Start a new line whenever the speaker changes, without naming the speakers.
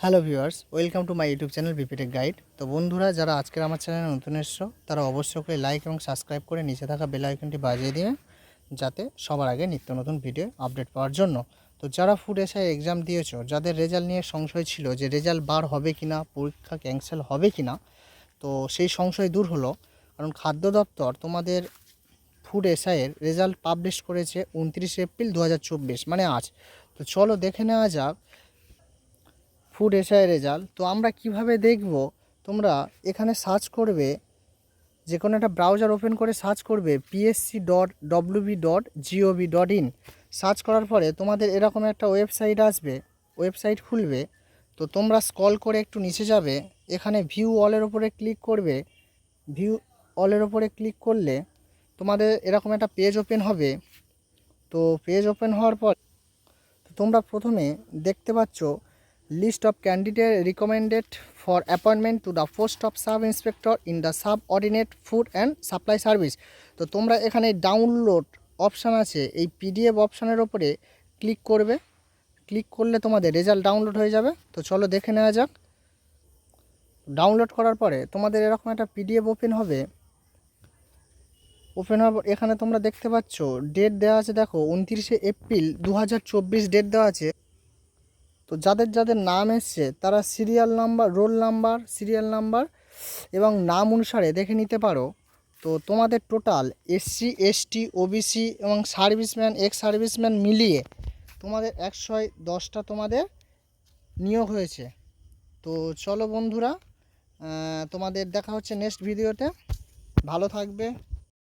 Hello viewers, welcome to my YouTube channel BPTech guide. তো বন্ধুরা, যারা আজকের আমার চ্যানেলে নতুন এসছো তারা অবশ্যই করে লাইক এবং সাবস্ক্রাইব করে নিচে থাকা বেল আইকনটি বাজিয়ে দিবে, যাতে সবার আগে নিত্য নতুন ভিডিও আপডেট পাওয়ার জন্য। তো যারা ফুড এসআই এক্সাম দিয়েছো, যাদের রেজাল্ট নিয়ে সংশয় ছিল যে রেজাল্ট বার হবে কিনা, পরীক্ষা ক্যান্সেল হবে কিনা, তো সেই সংশয় দূর হলো। কারণ খাদ্য দপ্তর তোমাদের ফুড এসআইয়ের রেজাল্ট পাবলিশ করেছে 29 এপ্রিল 2024, মানে আজ। তো চলো দেখে নেওয়া যাক ফুড এসআই রেজাল্ট। তো আমরা কিভাবে দেখব, তোমরা এখানে সার্চ করবে, যে কোনো একটা ব্রাউজার ওপেন করে সার্চ করবে psc.wb.gov.in। সার্চ করার পরে তোমাদের এরকম একটা ওয়েবসাইট আসবে, ওয়েবসাইট খুলবে। তো তোমরা স্ক্রল করে একটু নিচে যাবে, এখানে ভিউ অলের ওপরে ক্লিক করবে। ভিউ অলের ওপরে ক্লিক করলে তোমাদের এরকম একটা পেজ ওপেন হবে। তো পেজ ওপেন হওয়ার পর তোমরা প্রথমে দেখতে পাচ্ছ list of candidate recommended for appointment to the post of sub inspector in the subordinate food and supply service. তো তোমরা এখানে ডাউনলোড অপশান আছে, এই পিডিএফ অপশানের ওপরে ক্লিক করবে। ক্লিক করলে তোমাদের রেজাল্ট ডাউনলোড হয়ে যাবে। তো চলো দেখে নেওয়া যাক। ডাউনলোড করার পরে তোমাদের এরকম একটা পিডিএফ ওপেন হবে। ওপেন হওয়ার পর এখানে তোমরা দেখতে পাচ্ছ ডেট দেওয়া আছে, দেখো 29 এপ্রিল 2024 ডেট দেওয়া আছে। তো যাদের যাদের নাম এসছে তারা serial number, roll number, serial number এবং নাম অনুসারে দেখে নিতে পারো। তো তোমাদের টোটাল এসসি, এসটি, ওবিসি এবং সার্ভিসম্যান, এক্স সার্ভিসম্যান মিলিয়ে তোমাদের 110টা তোমাদের নিয়োগ হয়েছে। তো চলো বন্ধুরা, তোমাদের দেখা হচ্ছে নেক্সট ভিডিওতে। ভালো থাকবে।